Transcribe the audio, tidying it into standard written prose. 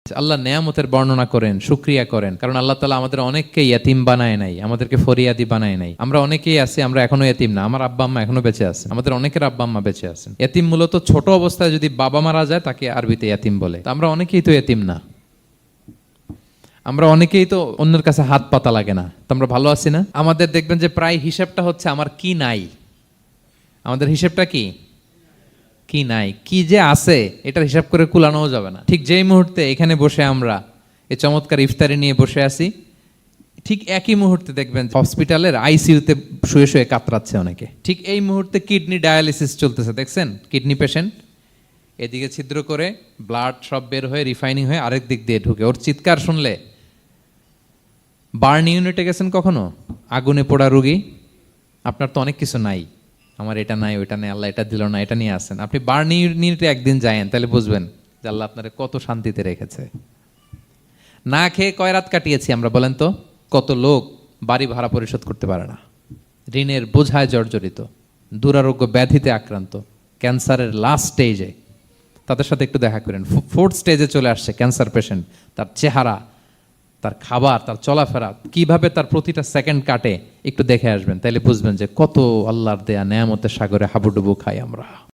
আল্লাহ নেয়ামতের বর্ণনা করেন, শুকরিয়া করেন, কারণ আল্লাহ তাআলা আমাদের অনেককে ইয়াতিম বানায় নাই, আমাদেরকে ফরিয়াদি বানায় নাই। আমরা অনেকেই আছি, আমরা এখনো ইয়াতিম না। আমার আব্বা আম্মা এখনো বেঁচে আছেন, আমাদের অনেকের আব্বা আম্মা বেঁচে আছেন। ইয়াতিম মূলত ছোট অবস্থায় যদি বাবা মারা যায় তাকে আরবিতে ইয়াতিম বলে। তো আমরা অনেকেই তো ইয়াতিম না, আমরা অনেকেই তো অন্যের কাছে হাত পাতা লাগে না। তো আমরা ভালো আছি না? আমাদের দেখবেন যে প্রায় হিসাবটা হচ্ছে আমার কি নাই। আমাদের হিসাবটা কি কি নাই, কি যে আছে এটার হিসাব করে কুলানোও যাবে না। ঠিক যেই মুহূর্তে এখানে বসে আমরা এই চমৎকার ইফতারি নিয়ে বসে আছি, ঠিক একই মুহূর্তে দেখবেন হসপিটালের আইসিইউতে শুয়ে শুয়ে কাতরাচ্ছে অনেকে। ঠিক এই মুহূর্তে কিডনি ডায়ালিসিস চলতেছে, দেখছেন? কিডনি পেশেন্ট এদিকে ছিদ্র করে ব্লাড সব বের হয়ে রিফাইনিং হয়ে আরেক দিক দিয়ে ঢুকে। ওর চিৎকার শুনলে, বার্ন ইউনিটে গেছেন কখনো? আগুনে পোড়া রুগী, আপনার তো অনেক কিছু নাই, আমার এটা নাই ওইটা নেই, আল্লাহ এটা দিল না, এটা নিয়ে আসেন। আপনি বার্ন ইউনিটে একদিন যায়েন, তাহলে বুঝবেন যে আল্লাহ আপনার কত শান্তিতে রেখেছে। না খেয়ে কয় রাত কাটিয়েছি আমরা, বলেন তো? কত লোক বাড়ি ভাড়া পরিশোধ করতে পারে না, ঋণের বোঝায় জর্জরিত, দুরারোগ্য ব্যাধিতে আক্রান্ত, ক্যান্সারের লাস্ট স্টেজে। তাদের সাথে একটু দেখা করেন, ফোর্থ স্টেজে চলে আসছে ক্যান্সার পেশেন্ট। তার চেহারা, তার খাবার, তার চলাফেরা, কিভাবে তার প্রতিটা সেকেন্ড কাটে, একটু দেখে আসবেন, তাইলে বুঝবেন যে কত আল্লাহর দেয়া নেয়ামতের সাগরে হাবুডুবু খাই আমরা।